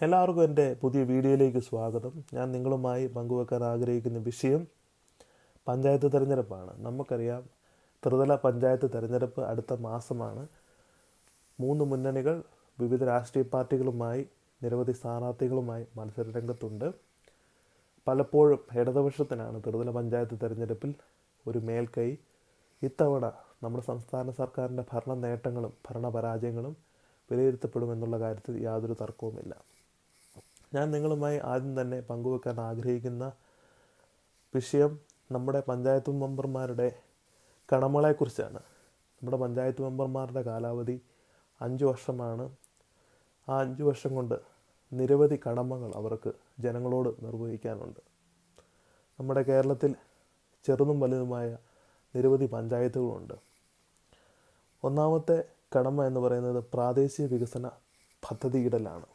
എല്ലാവർക്കും എൻ്റെ പുതിയ വീഡിയോയിലേക്ക് സ്വാഗതം. ഞാൻ നിങ്ങളുമായി പങ്കുവെക്കാൻ ആഗ്രഹിക്കുന്ന വിഷയം പഞ്ചായത്ത് തിരഞ്ഞെടുപ്പാണ്. നമുക്കറിയാം, ത്രിതല പഞ്ചായത്ത് തിരഞ്ഞെടുപ്പ് അടുത്ത മാസമാണ്. 3 മുന്നണികൾ വിവിധ രാഷ്ട്രീയ പാർട്ടികളുമായി നിരവധി സ്ഥാനാർത്ഥികളുമായി മത്സരരംഗത്തുണ്ട്. പലപ്പോഴും ഇടതുപക്ഷത്തിനാണ് ത്രിതല പഞ്ചായത്ത് തിരഞ്ഞെടുപ്പിൽ ഒരു മേൽക്കൈ. ഇത്തവണ നമ്മുടെ സംസ്ഥാന സർക്കാരിൻ്റെ ഭരണ നേട്ടങ്ങളും ഭരണപരാജയങ്ങളും വിലയിരുത്തപ്പെടുമെന്നുള്ള കാര്യത്തിൽ യാതൊരു തർക്കവുമില്ല. ഞാൻ നിങ്ങളുമായി ആദ്യം തന്നെ പങ്കുവെക്കാൻ ആഗ്രഹിക്കുന്ന വിഷയം നമ്മുടെ പഞ്ചായത്ത് മെമ്പർമാരുടെ കടമകളെക്കുറിച്ചാണ്. നമ്മുടെ പഞ്ചായത്ത് മെമ്പർമാരുടെ കാലാവധി 5 വർഷമാണ്. ആ 5 വർഷം കൊണ്ട് നിരവധി കടമകൾ അവർക്ക് ജനങ്ങളോട് നിർവഹിക്കാനുണ്ട്. നമ്മുടെ കേരളത്തിൽ ചെറുതും വലുതുമായ നിരവധി പഞ്ചായത്തുകളുണ്ട്. ഒന്നാമത്തെ കടമ എന്ന് പറയുന്നത് പ്രാദേശിക വികസന പദ്ധതിയിടലാണ്.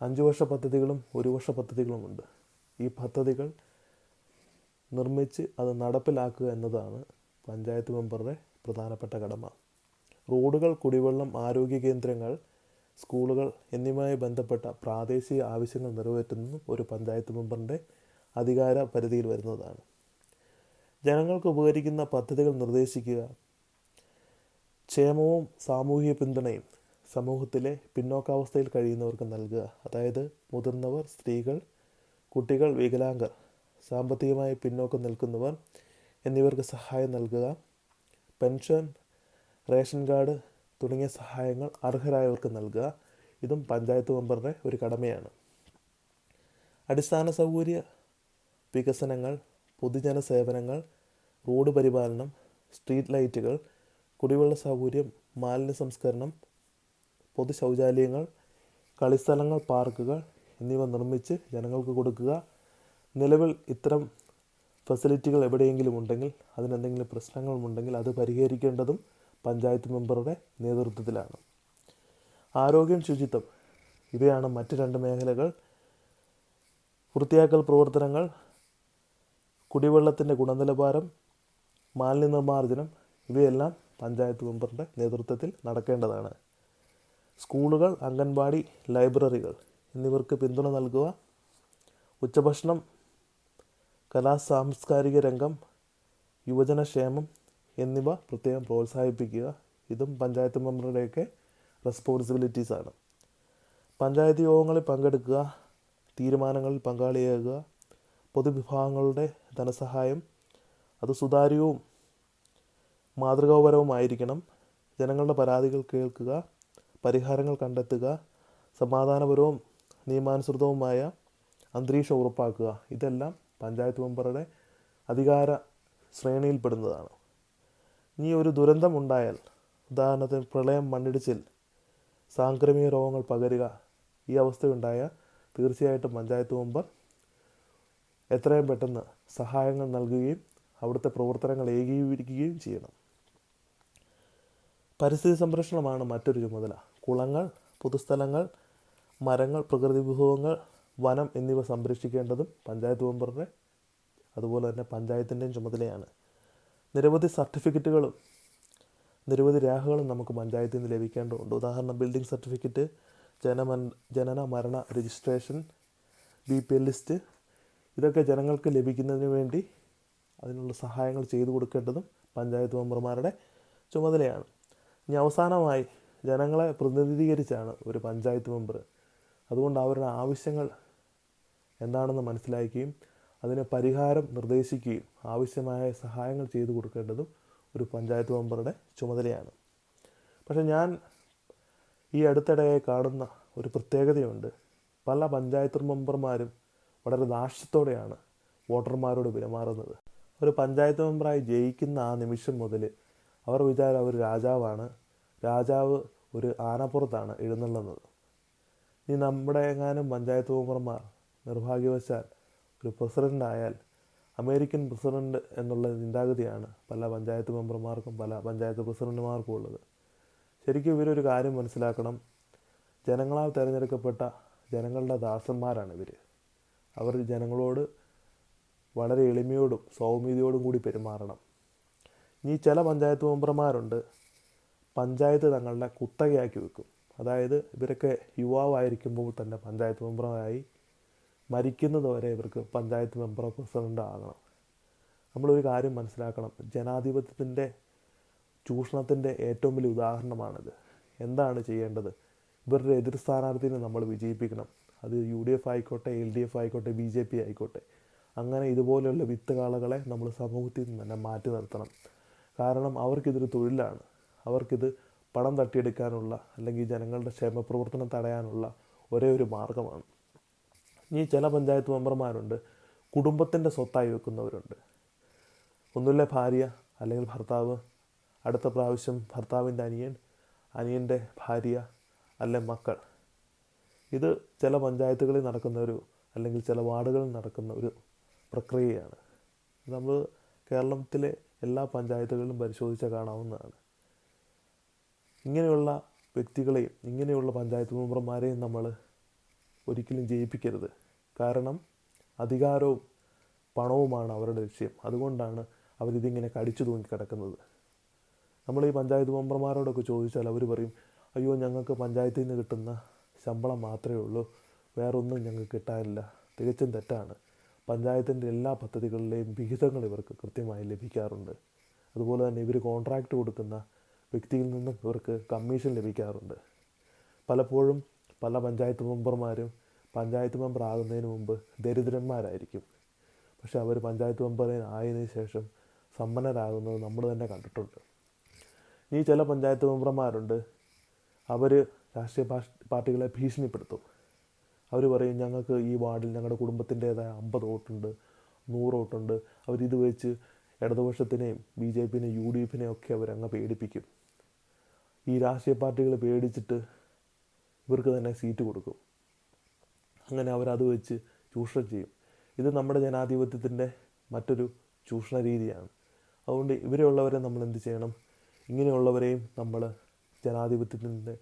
5 വർഷ പദ്ധതികളും 1 വർഷ പദ്ധതികളുമുണ്ട്. ഈ പദ്ധതികൾ നിർമ്മിച്ച് അത് നടപ്പിലാക്കുക എന്നതാണ് പഞ്ചായത്ത് മെമ്പറുടെ പ്രധാനപ്പെട്ട കടമ. റോഡുകൾ, കുടിവെള്ളം, ആരോഗ്യ കേന്ദ്രങ്ങൾ, സ്കൂളുകൾ എന്നിവയുമായി ബന്ധപ്പെട്ട പ്രാദേശിക ആവശ്യങ്ങൾ നിറവേറ്റുന്നതും ഒരു പഞ്ചായത്ത് മെമ്പറിൻ്റെ അധികാര പരിധിയിൽ വരുന്നതാണ്. ജനങ്ങൾക്ക് ഉപകരിക്കുന്ന പദ്ധതികൾ നിർദ്ദേശിക്കുക, ക്ഷേമവും സാമൂഹിക പിന്തുണയും സമൂഹത്തിലെ പിന്നോക്കാവസ്ഥയിൽ കഴിയുന്നവർക്ക് നൽകുക. അതായത് മുതിർന്നവർ, സ്ത്രീകൾ, കുട്ടികൾ, വികലാംഗർ, സാമ്പത്തികമായി പിന്നോക്കം നിൽക്കുന്നവർ എന്നിവർക്ക് സഹായം നൽകുക. പെൻഷൻ, റേഷൻ കാർഡ് തുടങ്ങിയ സഹായങ്ങൾ അർഹരായവർക്ക് നൽകുക. ഇതും പഞ്ചായത്ത് മെമ്പറുടെ ഒരു കടമയാണ്. അടിസ്ഥാന സൗകര്യ വികസനങ്ങൾ, പൊതുജന സേവനങ്ങൾ, റോഡ് പരിപാലനം, സ്ട്രീറ്റ് ലൈറ്റുകൾ, കുടിവെള്ള സൗകര്യം, മാലിന്യ സംസ്കരണം, പൊതു ശൗചാലയങ്ങൾ, കളിസ്ഥലങ്ങൾ, പാർക്കുകൾ എന്നിവ നിർമ്മിച്ച് ജനങ്ങൾക്ക് കൊടുക്കുക. നിലവിൽ ഇത്തരം ഫെസിലിറ്റികൾ എവിടെയെങ്കിലും ഉണ്ടെങ്കിൽ, അതിനെന്തെങ്കിലും പ്രശ്നങ്ങളുമുണ്ടെങ്കിൽ അത് പരിഹരിക്കേണ്ടതും പഞ്ചായത്ത് മെമ്പറുടെ നേതൃത്വത്തിലാണ്. ആരോഗ്യം, ശുചിത്വം ഇവയാണ് മറ്റ് 2 മേഖലകൾ. വൃത്തിയാക്കൽ പ്രവർത്തനങ്ങൾ, കുടിവെള്ളത്തിൻ്റെ ഗുണനിലവാരം, മാലിന്യ നിർമ്മാർജ്ജനം ഇവയെല്ലാം പഞ്ചായത്ത് മെമ്പറുടെ നേതൃത്വത്തിൽ നടക്കേണ്ടതാണ്. സ്കൂളുകൾ, അംഗൻവാടി, ലൈബ്രറികൾ എന്നിവർക്ക് പിന്തുണ നൽകുക. ഉച്ചഭക്ഷണം, സാംസ്കാരിക രംഗം, യുവജനക്ഷേമം എന്നിവ പ്രത്യേകം പ്രോത്സാഹിപ്പിക്കുക. ഇതും പഞ്ചായത്ത് മെമ്പറുടെയൊക്കെ റെസ്പോൺസിബിലിറ്റീസാണ്. പഞ്ചായത്ത് യോഗങ്ങളിൽ പങ്കെടുക്കുക, തീരുമാനങ്ങളിൽ പങ്കാളിയാകുക. പൊതുവിഭാഗങ്ങളുടെ ധനസഹായം അത് സുതാര്യവും മാതൃകാപരവുമായിരിക്കണം. ജനങ്ങളുടെ പരാതികൾ കേൾക്കുക, പരിഹാരങ്ങൾ കണ്ടെത്തുക, സമാധാനപരവും നിയമാനുസൃതവുമായ അന്തരീക്ഷം ഉറപ്പാക്കുക. ഇതെല്ലാം പഞ്ചായത്ത് മെമ്പറുടെ അധികാര ശ്രേണിയിൽപ്പെടുന്നതാണ്. ഇനി ഒരു ദുരന്തം ഉണ്ടായാൽ, ഉദാഹരണത്തിന് പ്രളയം, മണ്ണിടിച്ചിൽ, സാംക്രമിക രോഗങ്ങൾ പകരുക, ഈ അവസ്ഥയുണ്ടായാൽ തീർച്ചയായിട്ടും പഞ്ചായത്ത് മെമ്പർ എത്രയും പെട്ടെന്ന് സഹായങ്ങൾ നൽകുകയും അവിടുത്തെ പ്രവർത്തനങ്ങൾ ഏകീകരിക്കുകയും ചെയ്യണം. പരിസ്ഥിതി സംരക്ഷണമാണ് മറ്റൊരു ചുമതല. കുളങ്ങൾ, പൊതുസ്ഥലങ്ങൾ, മരങ്ങൾ, പ്രകൃതി വിഭവങ്ങൾ, വനം എന്നിവ സംരക്ഷിക്കേണ്ടതും പഞ്ചായത്ത് മെമ്പറുടെ അതുപോലെ തന്നെ പഞ്ചായത്തിൻ്റെയും ചുമതലയാണ്. നിരവധി സർട്ടിഫിക്കറ്റുകളും നിരവധി രേഖകളും നമുക്ക് പഞ്ചായത്തിൽ നിന്ന് ലഭിക്കേണ്ടതുണ്ട്. ഉദാഹരണം ബിൽഡിംഗ് സർട്ടിഫിക്കറ്റ്, ജനന മരണ രജിസ്ട്രേഷൻ, BPL ലിസ്റ്റ്, ഇതൊക്കെ ജനങ്ങൾക്ക് ലഭിക്കുന്നതിന് വേണ്ടി അതിനുള്ള സഹായങ്ങൾ ചെയ്തു കൊടുക്കേണ്ടതും പഞ്ചായത്ത് മെമ്പർമാരുടെ ചുമതലയാണ്. ഇനി അവസാനമായി, ജനങ്ങളെ പ്രതിനിധീകരിച്ചാണ് ഒരു പഞ്ചായത്ത് മെമ്പർ. അതുകൊണ്ട് അവരുടെ ആവശ്യങ്ങൾ എന്താണെന്ന് മനസ്സിലാക്കുകയും അതിന് പരിഹാരം നിർദ്ദേശിക്കുകയും ആവശ്യമായ സഹായങ്ങൾ ചെയ്തു കൊടുക്കേണ്ടതും ഒരു പഞ്ചായത്ത് മെമ്പറുടെ ചുമതലയാണ്. പക്ഷേ ഞാൻ ഈ അടുത്തിടെയായി കാണുന്ന ഒരു പ്രത്യേകതയുണ്ട്. പല പഞ്ചായത്ത് മെമ്പർമാരും വളരെ ധാർഷ്ട്യത്തോടെയാണ് വോട്ടർമാരോട് പെരുമാറുന്നത്. ഒരു പഞ്ചായത്ത് മെമ്പറായി ജയിക്കുന്ന ആ നിമിഷം മുതൽ അവർ വിചാരം അവർ രാജാവാണ്, രാജാവ് ഒരു ആനപ്പുറത്താണ് എഴുന്നള്ളുന്നത്. ഇനി നമ്മുടെ എങ്ങാനും പഞ്ചായത്ത് മെമ്പർമാർ നിർഭാഗ്യവശാൽ ഒരു പ്രസിഡൻ്റായാൽ അമേരിക്കൻ പ്രസിഡൻ്റ് എന്നുള്ള ചിന്താഗതിയാണ് പല പഞ്ചായത്ത് മെമ്പർമാർക്കും പല പഞ്ചായത്ത് പ്രസിഡന്റുമാർക്കും ഉള്ളത്. ശരിക്കും ഇവരൊരു കാര്യം മനസ്സിലാക്കണം. ജനങ്ങളാൽ തിരഞ്ഞെടുക്കപ്പെട്ട ജനങ്ങളുടെ ദാസന്മാരാണ് ഇവർ. അവർ ജനങ്ങളോട് വളരെ എളിമയോടും സൗമ്യതയോടും കൂടി പെരുമാറണം. ഇനി ചില പഞ്ചായത്ത് മെമ്പർമാരുണ്ട്, പഞ്ചായത്ത് തങ്ങളുടെ കുത്തകയാക്കി വെക്കും. അതായത് ഇവരൊക്കെ യുവാവായിരിക്കുമ്പോൾ തന്നെ പഞ്ചായത്ത് മെമ്പറായി മരിക്കുന്നത് വരെ ഇവർക്ക് പഞ്ചായത്ത് മെമ്പറോ പ്രസിഡൻ്റോ ആകണം. നമ്മളൊരു കാര്യം മനസ്സിലാക്കണം, ജനാധിപത്യത്തിൻ്റെ ചൂഷണത്തിൻ്റെ ഏറ്റവും വലിയ ഉദാഹരണമാണിത്. എന്താണ് ചെയ്യേണ്ടത്? ഇവരുടെ എതിർ സ്ഥാനാർത്ഥിനെ നമ്മൾ വിജയിപ്പിക്കണം. അത് UDF ആയിക്കോട്ടെ, LDF ആയിക്കോട്ടെ, BJP ആയിക്കോട്ടെ. അങ്ങനെ ഇതുപോലെയുള്ള വിത്തുകാളകളെ നമ്മൾ സമൂഹത്തിൽ നിന്ന് തന്നെ മാറ്റി നിർത്തണം. കാരണം അവർക്കിതൊരു തൊഴിലാണ്. അവർക്കിത് പണം തട്ടിയെടുക്കാനുള്ള അല്ലെങ്കിൽ ജനങ്ങളുടെ ക്ഷേമപ്രവർത്തനം തടയാനുള്ള ഒരേ ഒരു മാർഗമാണ്. ഈ ചില പഞ്ചായത്ത് മെമ്പർമാരുണ്ട്, കുടുംബത്തിൻ്റെ സ്വത്തായി വെക്കുന്നവരുണ്ട്. ഒന്നുമില്ല ഭാര്യ അല്ലെങ്കിൽ ഭർത്താവ്, അടുത്ത പ്രാവശ്യം ഭർത്താവിൻ്റെ അനിയൻ, അനിയൻ്റെ ഭാര്യ, അല്ലെ മക്കൾ. ഇത് ചില പഞ്ചായത്തുകളിൽ നടക്കുന്ന അല്ലെങ്കിൽ ചില വാർഡുകളിൽ നടക്കുന്ന ഒരു പ്രക്രിയയാണ്. നമ്മൾ കേരളത്തിലെ എല്ലാ പഞ്ചായത്തുകളിലും പരിശോധിച്ചാൽ കാണാവുന്നതാണ്. ഇങ്ങനെയുള്ള വ്യക്തികളെയും ഇങ്ങനെയുള്ള പഞ്ചായത്ത് മെമ്പർമാരെയും നമ്മൾ ഒരിക്കലും ജയിപ്പിക്കരുത്. കാരണം അധികാരവും പണവുമാണ് അവരുടെ ലക്ഷ്യം. അതുകൊണ്ടാണ് അവരിതിങ്ങനെ കടിച്ചു തൂങ്ങി കിടക്കുന്നത്. നമ്മൾ ഈ പഞ്ചായത്ത് മെമ്പർമാരോടൊക്കെ ചോദിച്ചാൽ അവർ പറയും, അയ്യോ ഞങ്ങൾക്ക് പഞ്ചായത്തിൽ നിന്ന് കിട്ടുന്ന ശമ്പളം മാത്രമേ ഉള്ളൂ, വേറൊന്നും ഞങ്ങൾക്ക് കിട്ടാനില്ല. തികച്ചും തെറ്റാണ്. പഞ്ചായത്തിൻ്റെ എല്ലാ പദ്ധതികളിലെയും വിഹിതങ്ങൾ ഇവർക്ക് കൃത്യമായി ലഭിക്കാറുണ്ട്. അതുപോലെ തന്നെ ഇവർ കോൺട്രാക്റ്റ് കൊടുക്കുന്ന വ്യക്തിയിൽ നിന്നും ഇവർക്ക് കമ്മീഷൻ ലഭിക്കാറുണ്ട്. പലപ്പോഴും പല പഞ്ചായത്ത് മെമ്പർമാരും പഞ്ചായത്ത് മെമ്പർ ആകുന്നതിന് മുമ്പ് ദരിദ്രന്മാരായിരിക്കും. പക്ഷെ അവർ പഞ്ചായത്ത് മെമ്പർ ആയതിനു ശേഷം സമ്പന്നരാകുന്നത് നമ്മൾ തന്നെ കണ്ടിട്ടുണ്ട്. ഈ ചില പഞ്ചായത്ത് മെമ്പർമാരുണ്ട്, അവർ രാഷ്ട്രീയ പാർട്ടികളെ ഭീഷണിപ്പെടുത്തും. അവർ പറയും, ഞങ്ങൾക്ക് ഈ വാർഡിൽ ഞങ്ങളുടെ കുടുംബത്തിൻ്റേതായ 50 വോട്ടുണ്ട്, 100 വോട്ടുണ്ട്. അവരിത് വെച്ച് ഇടതുപക്ഷത്തിനെയും BJPനെയും UDFനെയും ഒക്കെ അവരങ്ങ് പേടിപ്പിക്കും. ഈ രാഷ്ട്രീയ പാർട്ടികൾ പേടിച്ചിട്ട് ഇവർക്ക് തന്നെ സീറ്റ് കൊടുക്കും. അങ്ങനെ അവരത് വെച്ച് ചൂഷണം ചെയ്യും. ഇത് നമ്മുടെ ജനാധിപത്യത്തിൻ്റെ മറ്റൊരു ചൂഷണ രീതിയാണ്. അതുകൊണ്ട് ഇവരെയുള്ളവരെ നമ്മൾ എന്ത് ചെയ്യണം? ഇങ്ങനെയുള്ളവരെയും നമ്മൾ ജനാധിപത്യത്തിൻ്റെ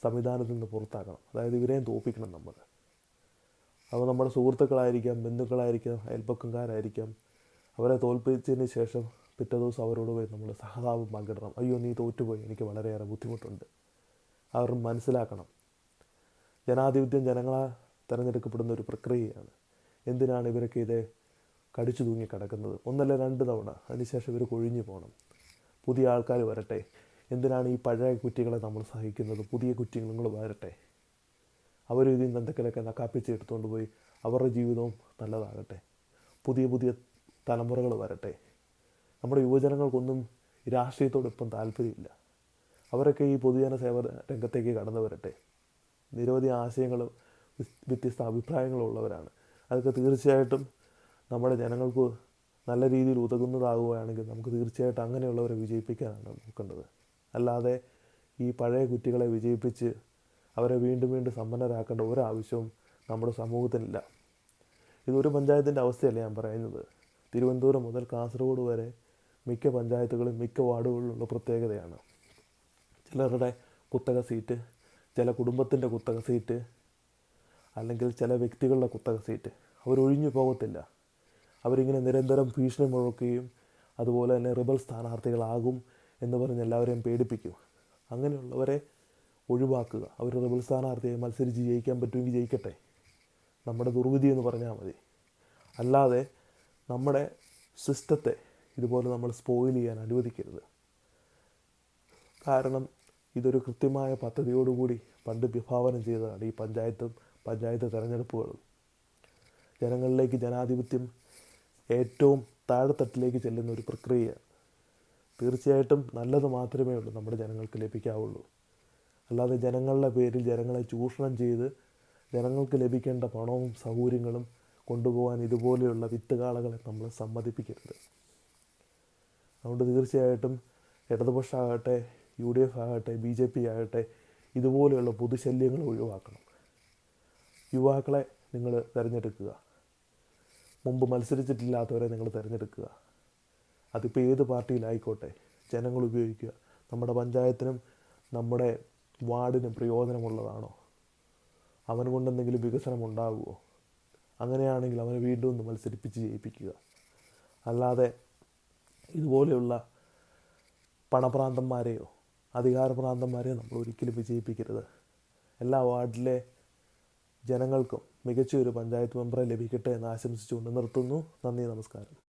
സംവിധാനത്തിൽ നിന്ന് പുറത്താക്കണം. അതായത് ഇവരെയും തോൽപ്പിക്കണം നമ്മൾ. അപ്പോൾ നമ്മുടെ സുഹൃത്തുക്കളായിരിക്കാം, ബന്ധുക്കളായിരിക്കാം, അയൽപ്പക്കക്കാരായിരിക്കാം. അവരെ തോൽപ്പിച്ചതിന് ശേഷം പിറ്റേ ദിവസം അവരോട് പോയി നമ്മൾ സഹതാപം പങ്കിടണം. അയ്യോ നീ തോറ്റുപോയി, എനിക്ക് വളരെയേറെ ബുദ്ധിമുട്ടുണ്ട്. അവർ മനസ്സിലാക്കണം, ജനാധിപത്യം ജനങ്ങളാൽ തിരഞ്ഞെടുക്കപ്പെടുന്ന ഒരു പ്രക്രിയയാണ്. എന്തിനാണ് ഇവരൊക്കെ ഇതേ കടിച്ചു തൂങ്ങി കിടക്കുന്നത്? 1 അല്ല 2 തവണ. അതിനുശേഷം ഇവർ കൊഴിഞ്ഞു പോകണം. പുതിയ ആൾക്കാർ വരട്ടെ. എന്തിനാണ് ഈ പഴയ കുറ്റികളെ നമ്മൾ സഹിക്കുന്നത്? പുതിയ കുറ്റികൾ വരട്ടെ. അവരും ഇതിൽ നിന്ന് എന്തെങ്കിലുമൊക്കെ നക്കാപ്പിച്ച് എടുത്തുകൊണ്ട് പോയി അവരുടെ ജീവിതവും നല്ലതാകട്ടെ. പുതിയ പുതിയ തലമുറകൾ വരട്ടെ. നമ്മുടെ യുവജനങ്ങൾക്കൊന്നും രാഷ്ട്രീയത്തോടൊപ്പം താല്പര്യമില്ല. അവരൊക്കെ ഈ പൊതുജന സേവന രംഗത്തേക്ക് കടന്നു വരട്ടെ. നിരവധി ആശയങ്ങളും വ്യത്യസ്ത അഭിപ്രായങ്ങളുള്ളവരാണ്. അതൊക്കെ തീർച്ചയായിട്ടും നമ്മുടെ ജനങ്ങൾക്ക് നല്ല രീതിയിൽ ഉതകുന്നതാകുകയാണെങ്കിൽ നമുക്ക് തീർച്ചയായിട്ടും അങ്ങനെയുള്ളവരെ വിജയിപ്പിക്കാനാണ് നോക്കേണ്ടത്. അല്ലാതെ ഈ പഴയ കുറ്റികളെ വിജയിപ്പിച്ച് അവരെ വീണ്ടും വീണ്ടും സമ്പന്നരാക്കേണ്ട ഒരാവശ്യവും നമ്മുടെ സമൂഹത്തിനില്ല. ഇതൊരു പഞ്ചായത്തിൻ്റെ അവസ്ഥയല്ല ഞാൻ പറയുന്നത്. തിരുവനന്തപുരം മുതൽ കാസർഗോഡ് വരെ മിക്ക പഞ്ചായത്തുകളും മിക്ക വാർഡുകളിലുള്ള പ്രത്യേകതയാണ്. ചിലരുടെ കുത്തക സീറ്റ്, ചില കുടുംബത്തിൻ്റെ കുത്തക സീറ്റ്, അല്ലെങ്കിൽ ചില വ്യക്തികളുടെ കുത്തക സീറ്റ്. അവരൊഴിഞ്ഞു പോകത്തില്ല. അവരിങ്ങനെ നിരന്തരം ഭീഷണി മുഴക്കുകയും അതുപോലെ തന്നെ റിബൽ സ്ഥാനാർത്ഥികളാകും എന്ന് പറഞ്ഞ് എല്ലാവരെയും പേടിപ്പിക്കും. അങ്ങനെയുള്ളവരെ ഒഴിവാക്കുക. അവർ റിബൽ സ്ഥാനാർത്ഥിയെ മത്സരിച്ച് ജയിക്കാൻ പറ്റുമെങ്കിൽ ജയിക്കട്ടെ, നമ്മുടെ ദുർവിധി എന്ന് പറഞ്ഞാൽ മതി. അല്ലാതെ നമ്മുടെ സിസ്റ്റത്തെ ഇതുപോലെ നമ്മൾ സ്പോയിൽ ചെയ്യാൻ അനുവദിക്കരുത്. കാരണം ഇതൊരു കൃത്യമായ പദ്ധതിയോടുകൂടി പണ്ട് വിഭാവനം ചെയ്തതാണ് ഈ പഞ്ചായത്ത് തിരഞ്ഞെടുപ്പുകളും. ജനങ്ങളിലേക്ക് ജനാധിപത്യം ഏറ്റവും താഴെത്തട്ടിലേക്ക് ചെല്ലുന്ന ഒരു പ്രക്രിയയാണ്. തീർച്ചയായിട്ടും നല്ലത് മാത്രമേ ഉള്ളൂ നമ്മുടെ ജനങ്ങൾക്ക് ലഭിക്കാവുള്ളൂ. അല്ലാതെ ജനങ്ങളുടെ പേരിൽ ജനങ്ങളെ ചൂഷണം ചെയ്ത് ജനങ്ങൾക്ക് ലഭിക്കേണ്ട പണവും സൗകര്യങ്ങളും കൊണ്ടുപോകാൻ ഇതുപോലെയുള്ള വിത്തുകാളകളെ നമ്മൾ സമ്മതിപ്പിക്കരുത്. അതുകൊണ്ട് തീർച്ചയായിട്ടും ഇടതുപക്ഷമാകട്ടെ, UDF ആകട്ടെ, BJP ആകട്ടെ, ഇതുപോലെയുള്ള പൊതുശല്യങ്ങൾ ഒഴിവാക്കണം. യുവാക്കളെ നിങ്ങൾ തിരഞ്ഞെടുക്കുക. മുമ്പ് മത്സരിച്ചിട്ടില്ലാത്തവരെ നിങ്ങൾ തിരഞ്ഞെടുക്കുക. അതിപ്പോൾ ഏത് പാർട്ടിയിലായിക്കോട്ടെ, ജനങ്ങൾ ഉപയോഗിക്കുക. നമ്മുടെ പഞ്ചായത്തിനും നമ്മുടെ വാർഡിനും പ്രയോജനമുള്ളതാണോ? അവൻ കൊണ്ടെന്തെങ്കിലും വികസനം ഉണ്ടാകുമോ? അങ്ങനെയാണെങ്കിൽ അവനെ വീണ്ടും ഒന്ന് മത്സരിപ്പിച്ച് ജയിപ്പിക്കുക. അല്ലാതെ ഇതുപോലെയുള്ള പണഭ്രാന്തന്മാരെയോ അധികാരഭ്രാന്തന്മാരെ നമ്മൾ ഒരിക്കലും വിജയിപ്പിക്കരുത്. എല്ലാ വാർഡിലെ ജനങ്ങൾക്കും മികച്ച ഒരു പഞ്ചായത്ത് മെമ്പറെ ലഭിക്കട്ടെ എന്ന് ആശംസിച്ചുകൊണ്ട് നിർത്തുന്നു. നന്ദി, നമസ്കാരം.